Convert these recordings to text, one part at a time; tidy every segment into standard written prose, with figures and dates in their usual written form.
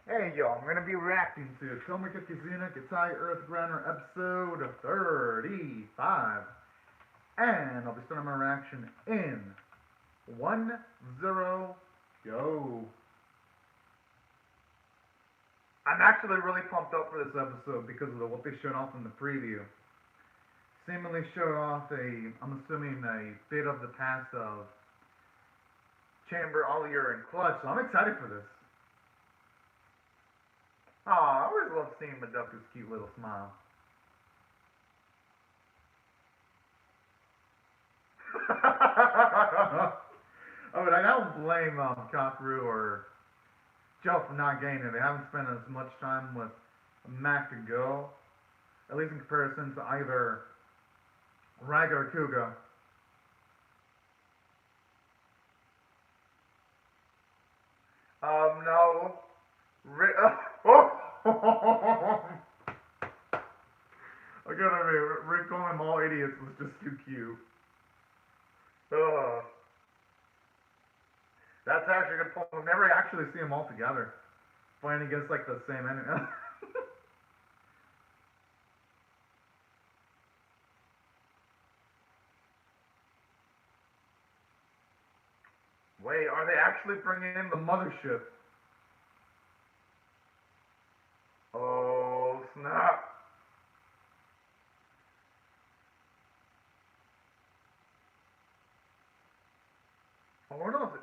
Hey yo, I'm gonna be reacting to Tomica Kizuna Gattai Granner episode 35. And I'll be starting my reaction in 1-0 go. I'm actually really pumped up for this episode because of what they showed off in the preview. Seemingly showed off I'm assuming a bit of the past of Chamber, Ollier, and Clutch, so I'm excited for this. Aw, I always love seeing Madoka's cute little smile. Oh, but I don't blame Kakeru or Joe for not getting it. They haven't spent as much time with Mac to go, at least in comparison to either Raiga or Kuga. No. Oh! I gotta admit, Rick calling them all idiots was just too cute. That's actually a good point. We've never actually seen them all together, fighting against like the same enemy. Wait, are they actually bringing in the mothership? Oh, snap. Oh, what else?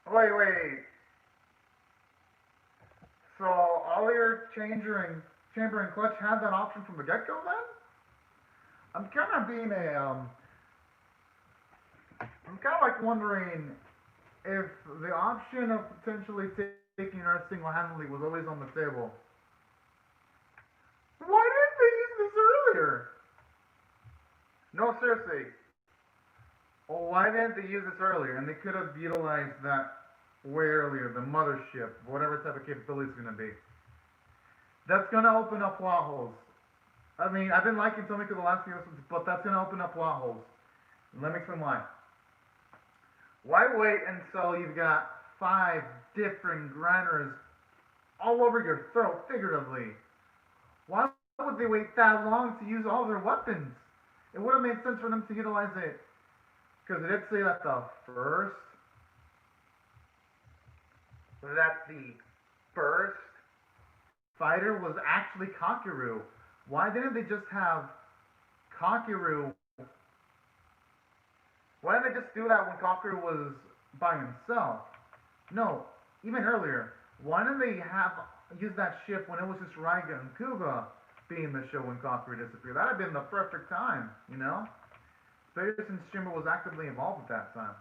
Wait. So, all your Chamber and Clutch had that option from the get-go then? I'm kind of being I'm kind of like wondering if the option of potentially taking her single-handedly was always on the table. Why didn't they use this earlier? No, seriously. Well, why didn't they use this earlier? And they could have utilized that way earlier, the mothership, whatever type of capability it's going to be. That's going to open up plot holes. I mean, I've been liking Tomica the last few episodes, but that's going to open up plot holes. Let me explain why. Why wait until you've got 5 different Granners all over your throat, figuratively? Why would they wait that long to use all their weapons? It would have made sense for them to utilize it. Because it did say that the first fighter was actually Kakeru. Why didn't they just have Kakeru? Why didn't they just do that when Kakeru was by himself? No, even earlier. Why didn't they use that ship when it was just Raiga and Kuga being the show when Kakeru disappeared? That'd have been the perfect time, you know? Especially since Shimmer was actively involved at that time.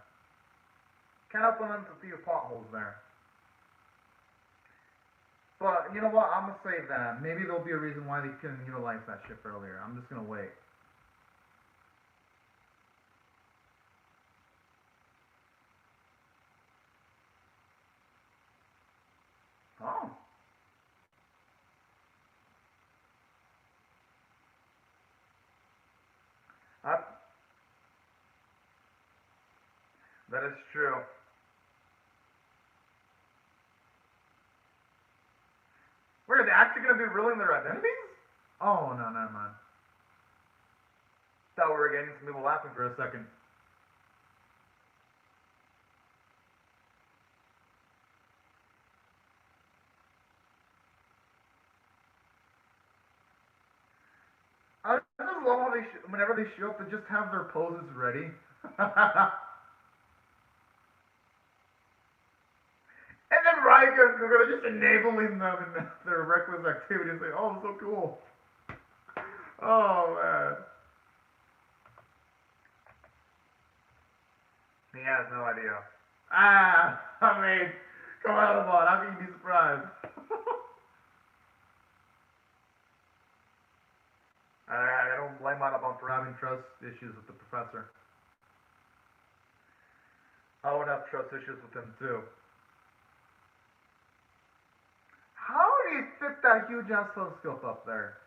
Kind of opened up a few potholes there. But, you know what, I'm going to save that. Maybe there'll be a reason why they couldn't utilize that ship earlier. I'm just going to wait. Oh. That is true. Wait, are they actually going to be revealing their identities? Oh, no, never mind. Thought we were getting some people laughing for a second. I just love how whenever they show up, they just have their poses ready. And then Raiga and Kuga are just enabling them in their reckless activities. Like, oh, so cool. Oh, man. He has no idea. I mean, come on, how can you be surprised? I don't blame Audubon for having trust issues with the professor. I would have trust issues with him, too. How do you fit that huge ass telescope up there?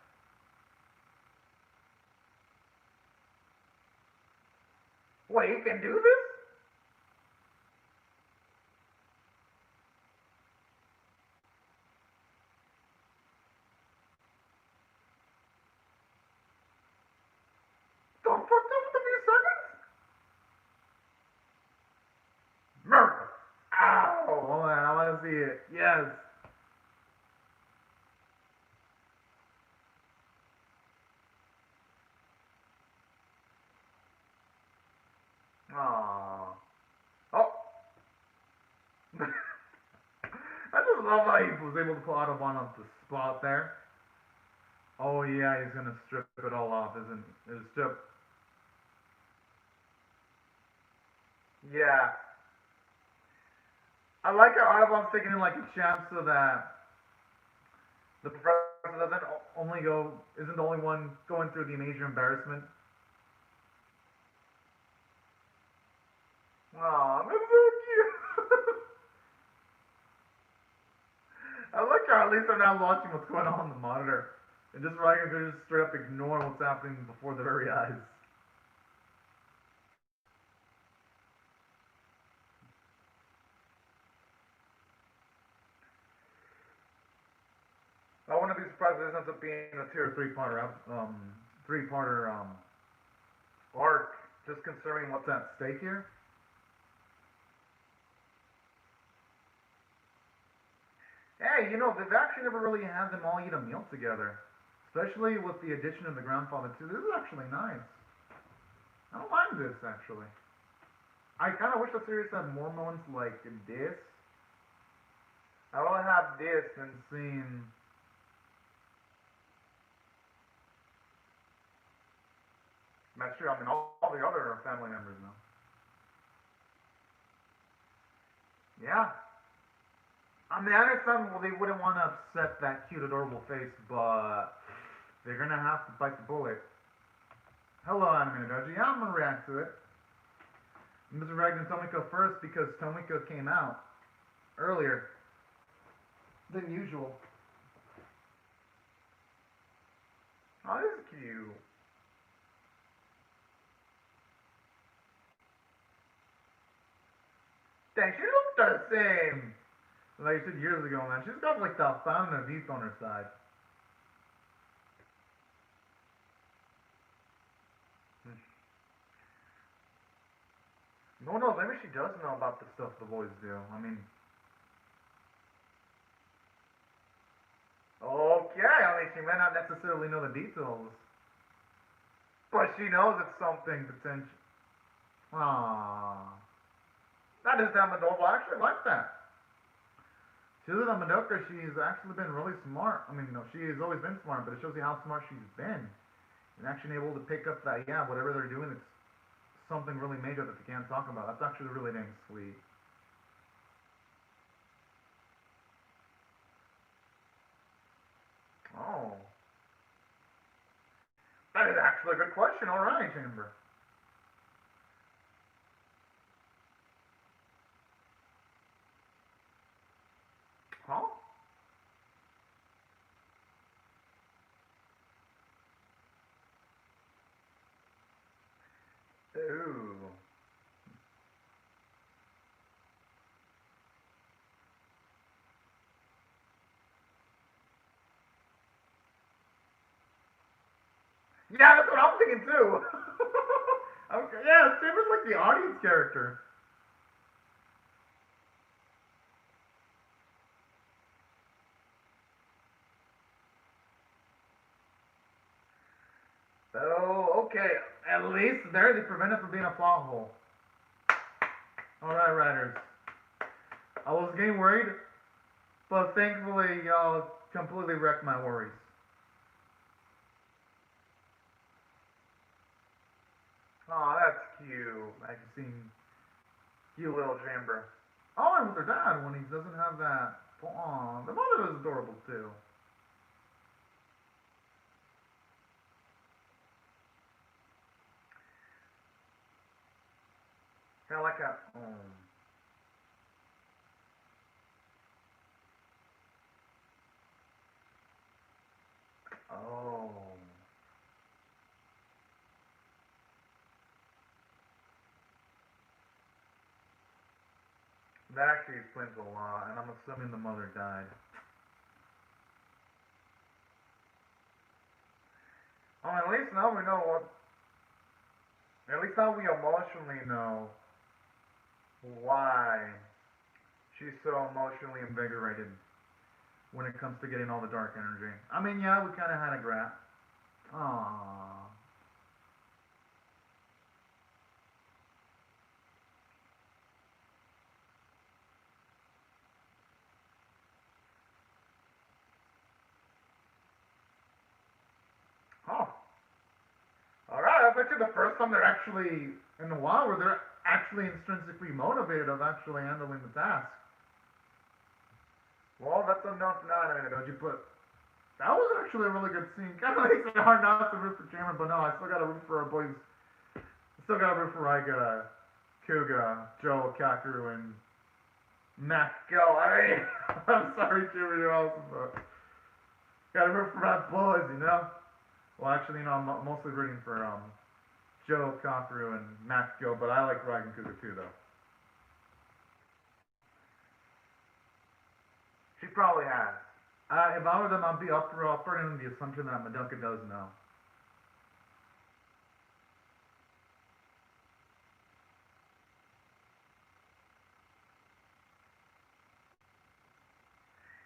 Wait, you can do this? Don't fuck up with a few seconds? Murder! Ow! Hold on, I want to see it. Yes. Aww. Oh! I just love how he was able to pull Autobahn off the spot there. Oh yeah, he's gonna strip it all off, isn't he? Strip. Yeah. I like how Autobahn's taking it like a champ so that the professor doesn't only isn't the only one going through the major embarrassment. Aw, that's so cute. I like how at least they're now watching what's going on the monitor. And just right, they're just straight up ignore what's happening before their very eyes. I wouldn't be surprised if this ends up being a tier three-parter arc, just considering what's at stake here. Hey, they've actually never really had them all eat a meal together. Especially with the addition of the grandfather too. This is actually nice. I don't mind this actually. I kind of wish the series had more moments like this. I would have this than seeing. That's true. I mean, all the other family members now. Yeah. I mean, I understand they wouldn't want to upset that cute, adorable face, but they're gonna have to bite the bullet. Hello, Anime Doji. Yeah, I'm gonna react to it. I'm just reacting to Tomica first because Tomica came out earlier than usual. Oh, this is cute. Dang, she looks the same. Like you said years ago, man. She's got like the fountain of youth on her side. No, no, maybe she does know about the stuff the boys do. I mean, okay, I mean, she may not necessarily know the details, but she knows it's something potential. Aww. That is damn adorable. I actually like that. She's a Madoka, she's actually been really smart. I mean, no, she has always been smart, but it shows you how smart she's been. And actually able to pick up that, yeah, whatever they're doing, it's something really major that they can't talk about. That's actually really dang sweet. Oh. That is actually a good question. All right, Chamber. Huh? Ooh. Yeah, that's what I'm thinking too. Okay, yeah, Chamber's like the audience character. Oh, okay. At least there they prevent it from being a plot hole. Alright, writers. I was getting worried, but thankfully y'all completely wrecked my worries. Oh, that's cute. I can see cute little Chamber. Oh, and with her dad when he doesn't have that. Oh, the mother is adorable too. Kind of like a. Oh. That actually explains a lot, and I'm assuming the mother died. Oh, at least now we know what. At least now we emotionally know why she's so emotionally invigorated when it comes to getting all the dark energy. I mean, yeah, we kind of had a graph. Aww. Oh. Alright, that's actually the first time they're actually, in a while, where they're actually intrinsically motivated of actually handling the task. Well, that's enough now, don't you put... That was actually a really good scene. Kind of makes it hard not to root for Cameron, but no, I still gotta root for our boys. I still gotta root for Kuga, Joe, Kakeru, and Matt. Go. I mean, I'm sorry, Jimmy, you're awesome, but gotta root for my boys, you know? Well, actually, you know, I'm mostly rooting for Joe, Kakeru, and Matt Go, but I like Raigan Kuga too, though. She probably has. If I were them, I'd be operating on the assumption that Madoka does know.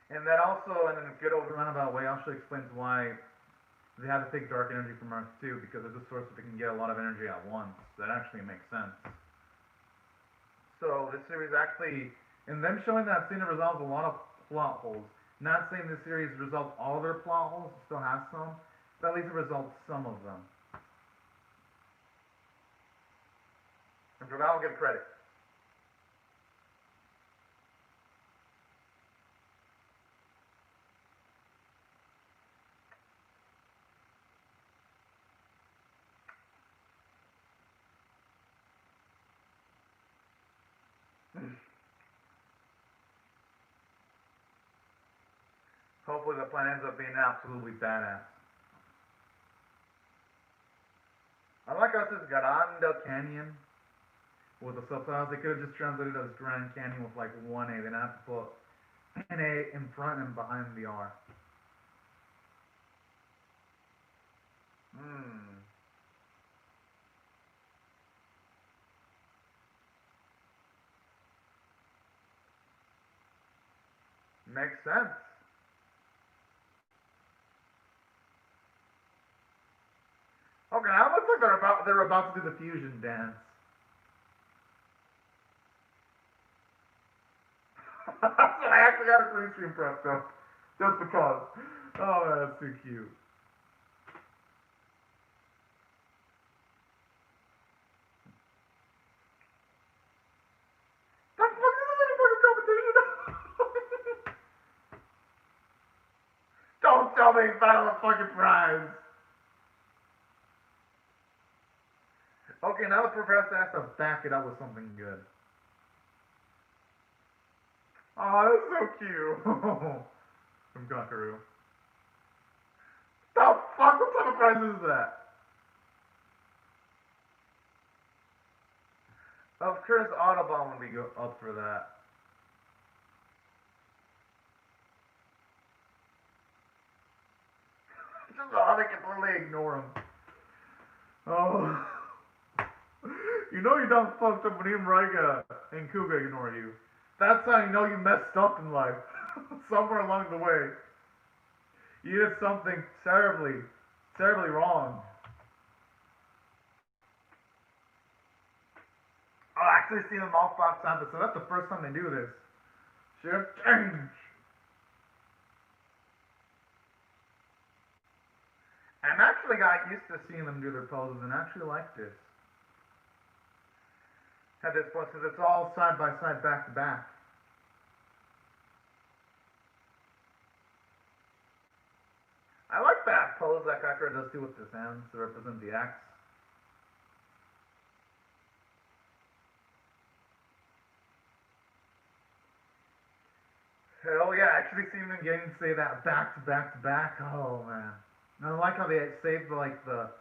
And that also, in a good old roundabout way, also explains why they have to take dark energy from Earth too, because it's a source that they can get a lot of energy at once. That actually makes sense. So this series actually, in them showing that scene, it resolves a lot of plot holes. Not saying this series resolves all their plot holes, it still has some, but at least it resolves some of them. And for that, I'll give credit. Hopefully the plan ends up being absolutely badass. I like how it says Grande Canyon with the subtitles. They could have just translated it as Grand Canyon with like one A. They didn't have to put an A in front and behind the R. Makes sense. Okay, now it looks like they're about to do the fusion dance. I actually got a green screen prepped up. Just because. Oh man, that's too cute. What the fuck is this fucking competition? Don't tell me he found a fucking prize. Okay, now the professor has to back it up with something good. Oh, that's so cute. From Gakaru. The fuck? What type of prize is that? Of course, Audubon would be up for that. Just they completely ignore him. Oh. You know you done fucked up when even Raiga and Kuga ignore you. That's how you know you messed up in life. Somewhere along the way. You did something terribly, terribly wrong. I've actually seen them all 5 times, so that's the first time they do this. Shift change. I'm actually got used to seeing them do their poses and actually like this. At this point, because it's all side by side, back to back. I like that pose that Kakura does too with his hands to represent the axe. Hell yeah, actually seeing them getting to say that back to back to back. Oh man. And I like how they saved like the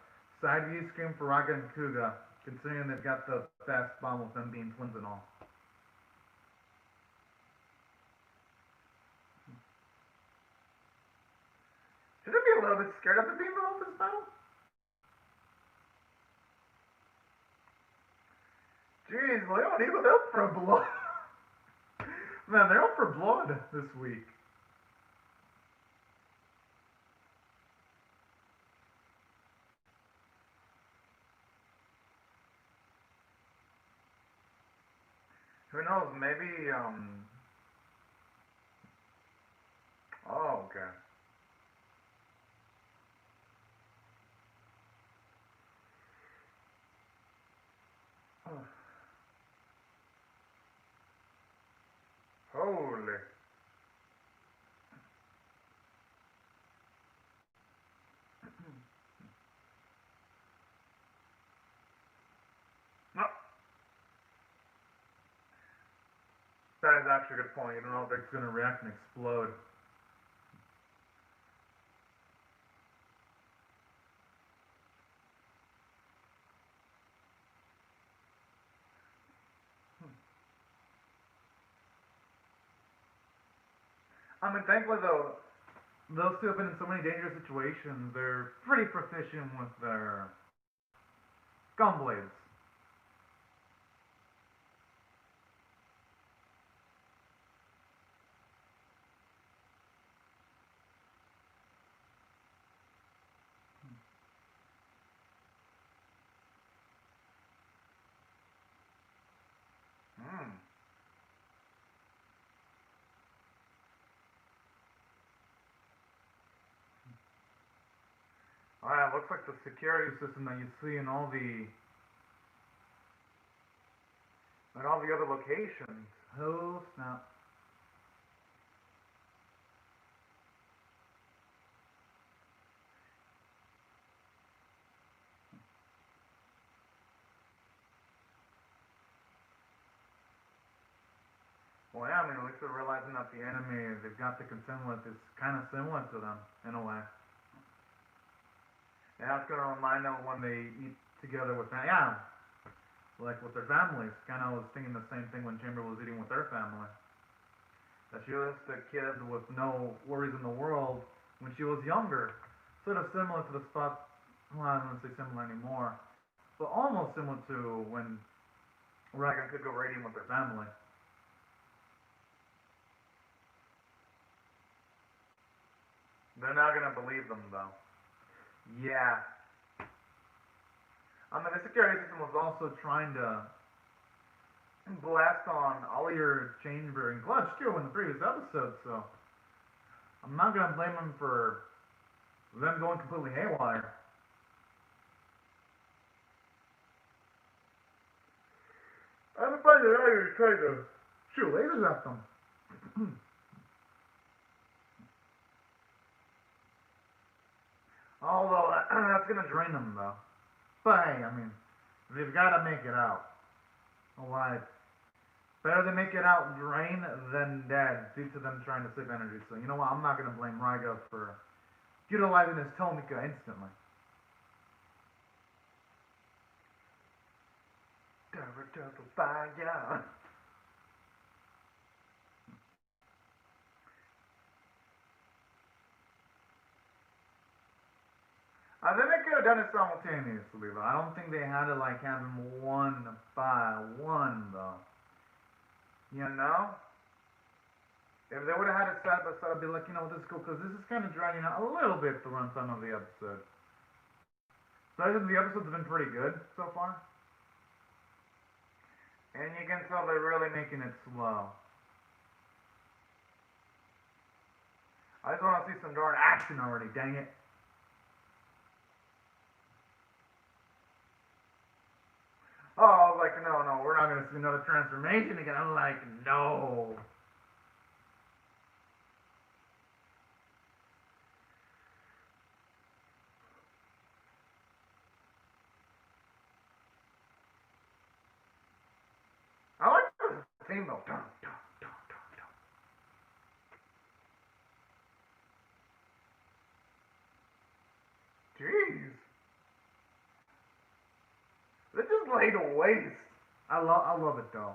side view screen for Raga and Kuga, considering they've got the best bomb with them being twins and all. a little bit scared after being involved in this battle. Jeez, Leone was out for blood. Man, they're out for blood this week. Who knows, maybe, oh, okay. Oh. Holy. No. That is actually a good point. You don't know if it's going to react and explode. I mean, thankfully though, those two have been in so many dangerous situations. They're pretty proficient with their gun blades. Hmm. Alright, looks like the security system that you see in all the other locations. Oh snap. Well, yeah, I mean, at least they're realizing that the enemy they've got to contend with is kind of similar to them, in a way. Yeah, it's going to remind them when they eat together with, yeah, like with their families. Kind of was thinking the same thing when Chamber was eating with their family. That she was a kid with no worries in the world when she was younger. Sort of similar to the spot, well, I don't want to say similar anymore, but almost similar to when Ragan could go raiding with their family. They're not going to believe them, though. Yeah. I mean, the security system was also trying to blast on all your chamber and clutch, too, in the previous episode, so I'm not going to blame them for them going completely haywire. I'm afraid that I trying to shoot lasers at them. Although, that's going to drain them, though. But hey, I mean, they've got to make it out. Why? Better they make it out drained than dead due to them trying to save energy. So, you know what? I'm not going to blame Raigo for utilizing his Tomica instantly. Fire. I think they could have done it simultaneously, though. I don't think they had to, like, have them one by one, though. You know? If they would have had it side by side, I'd be like, you know, this is cool, because this is kind of dragging out a little bit the runtime of the episode. So I think the episodes have been pretty good so far. And you can tell they're really making it slow. I just want to see some darn action already, dang it. Oh, I was like, no, we're not going to see another transformation again. I'm like, no. I like the theme though. Jeez. They just laid to waste. I love it though.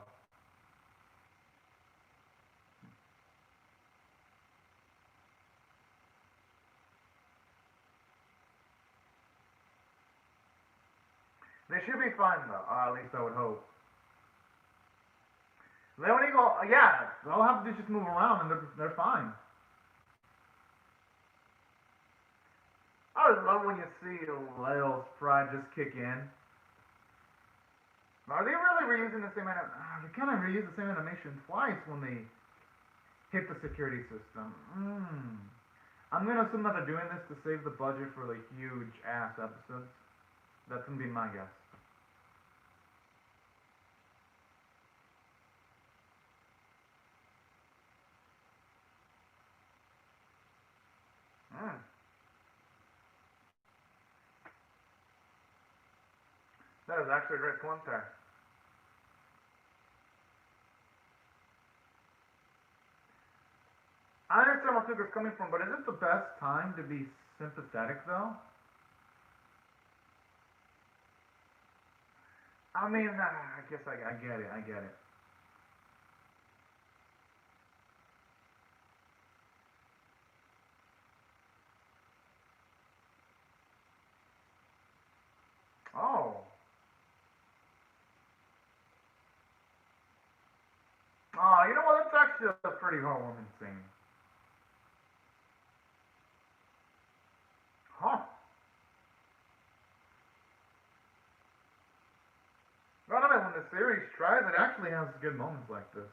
They should be fine though, or at least I would hope. Leon Eagle, yeah, all I have to do is just move around and they're fine. I always love when you see Leo's pride just kick in. Are they really reusing the same they kind of reuse the same animation twice when they hit the security system. I'm gonna assume that they're doing this to save the budget for the huge ass episodes. That's gonna be my guess. That is actually a great point there. I understand where Tuca's coming from, but is it the best time to be sympathetic, though? I mean, I guess I get it, I get it. Oh. Oh, you know what? That's actually a pretty heartwarming scene. Huh. Well, I mean, when the series tries, it actually has good moments like this.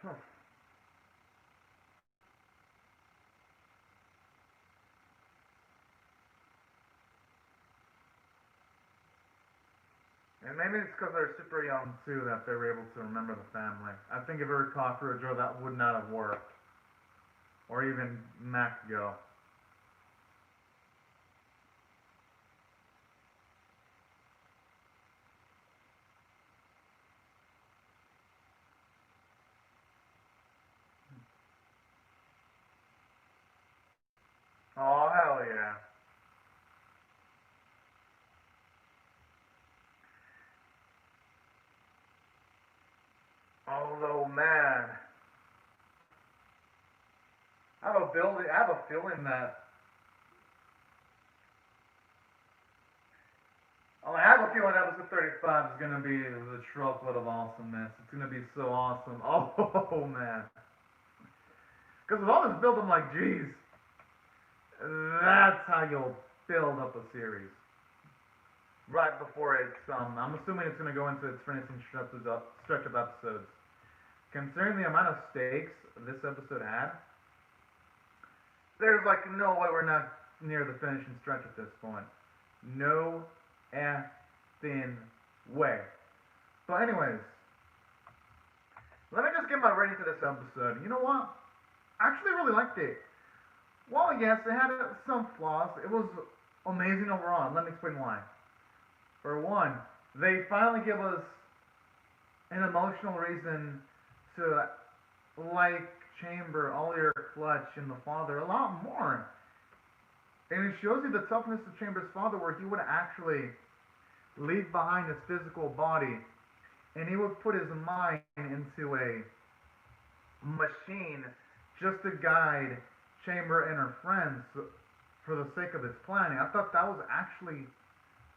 Huh. And maybe it's because they're super young, too, that they were able to remember the family. I think if it were Cockroach Joe, that would not have worked. Or even Mac Go. Oh, hell yeah. Although, man, I have a feeling that. Oh, I have a feeling episode 35 is gonna be the truckload of awesomeness. It's gonna be so awesome. Oh man. Because with all this build, I'm like, geez, that's how you'll build up a series. Right before it's, I'm assuming it's gonna go into its finishing stretch of episodes. Considering the amount of stakes this episode had, there's like no way we're not near the finishing stretch at this point. No effing way. But anyways, let me just get my rating for this episode. You know what? I actually really liked it. Well, yes, it had some flaws. It was amazing overall. Let me explain why. For one, they finally give us an emotional reason to like Chamber, Ollier, Clutch, and the father a lot more. And it shows you the toughness of Chamber's father, where he would actually leave behind his physical body and he would put his mind into a machine just to guide Chamber and her friends for the sake of his planning. I thought that was actually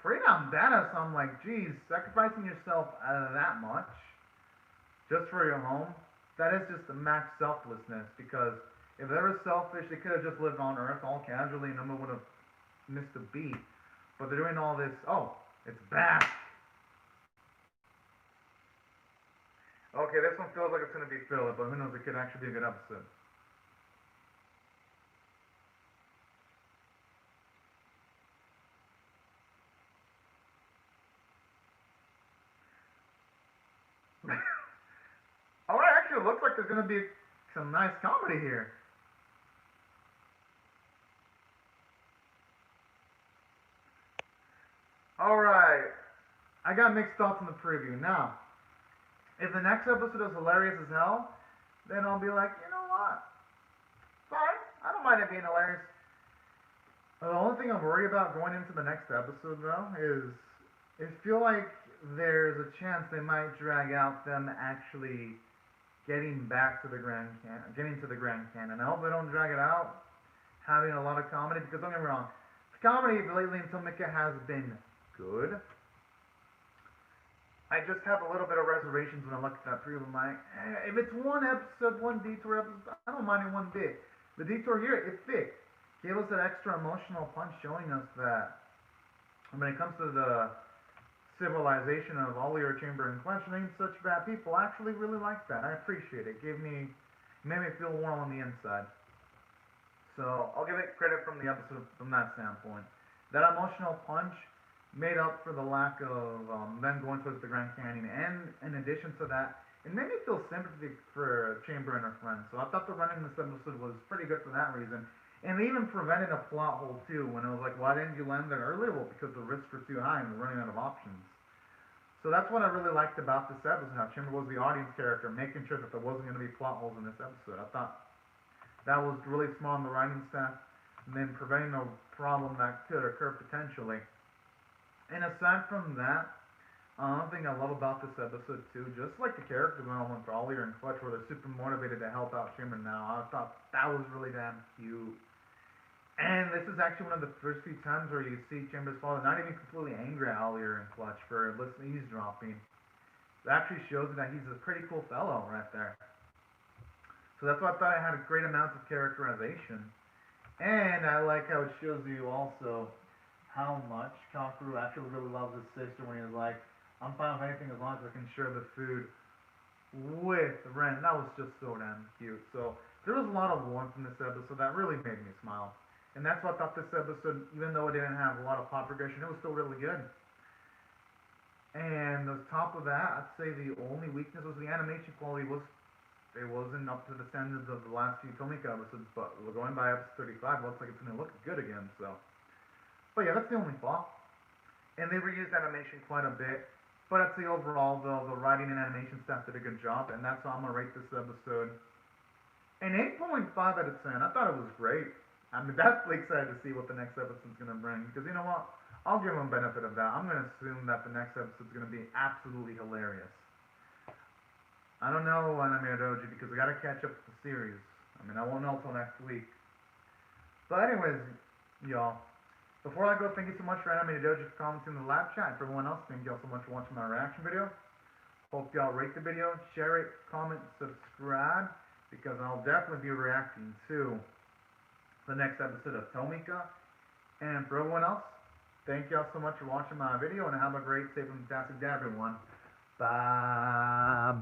pretty damn badass. I'm like, geez, sacrificing yourself that much just for your home, that is just a max selflessness. Because if they were selfish, they could have just lived on Earth all casually and no one would have missed a beat. But they're doing all this. Oh, it's back. Okay, this one feels like it's going to be filler, but who knows? It could actually be a good episode. Oh, it actually looks like there's going to be some nice comedy here. Alright, I got mixed thoughts in the preview. Now, if the next episode is hilarious as hell, then I'll be like, you know what? Fine, I don't mind it being hilarious. The only thing I'm worried about going into the next episode, though, is I feel like there's a chance they might drag out them actually getting back to the Grand Canyon, getting to the Grand Canyon. I hope they don't drag it out, having a lot of comedy, because don't get me wrong, the comedy lately in Tomica has been good. I just have a little bit of reservations when I look at that preview. I'm like, if it's one episode, one detour episode, I don't mind it one bit. The detour here, it fit. Gave us that extra emotional punch showing us that when it comes to the civilization of Ollier, Chamber, and Clutch, ain't such bad people. I actually really like that. I appreciate it. Made me feel warm on the inside. So I'll give it credit from the episode from that standpoint. That emotional punch made up for the lack of them going towards the Grand Canyon, and in addition to that, it made me feel sympathy for Chamber and her friends. So I thought the running in this episode was pretty good for that reason. And they even prevented a plot hole too, when it was like, why didn't you land there earlier? Well, because the risks were too high and we're running out of options. So that's what I really liked about this episode, how Chamber was the audience character, making sure that there wasn't going to be plot holes in this episode. I thought that was really smart on the writing staff, and then preventing a problem that could occur potentially. And aside from that, another thing I love about this episode too, just like the character development for Ollier and Clutch, where they're super motivated to help out Chamber now, I thought that was really damn cute. And this is actually one of the first few times where you see Chamber's father not even completely angry at Ollier and Clutch for eavesdropping. It actually shows that he's a pretty cool fellow right there. So that's why I thought it had a great amount of characterization. And I like how it shows you also how much Kakeru actually really loves his sister when he was like, I'm fine with anything as long as I can share the food with Ren. That was just so damn cute. So there was a lot of warmth in this episode that really made me smile. And that's why I thought this episode, even though it didn't have a lot of plot progression, it was still really good. And on top of that, I'd say the only weakness was the animation quality. It wasn't up to the standards of the last few Tomica episodes, but we're going by episode 35. Looks like it's going to look good again, so. But yeah, that's the only flaw. And they reused animation quite a bit. But I'd say overall, though, the writing and animation staff did a good job. And that's how I'm going to rate this episode an 8.5 out of 10. I thought it was great. I'm definitely excited to see what the next episode's going to bring. Because you know what? I'll give them benefit of that. I'm going to assume that the next episode's going to be absolutely hilarious. I don't know Anime Doji because I got to catch up with the series. I mean, I won't know until next week. But anyways, y'all. Before I go, thank you so much for Anime Doji for commenting in the live chat. And for everyone else, thank you all so much for watching my reaction video. Hope y'all rate the video, share it, comment, subscribe, because I'll definitely be reacting to the next episode of Tomica. And for everyone else, thank y'all so much for watching my video, and have a great, safe, and fantastic day, everyone. Bye-bye.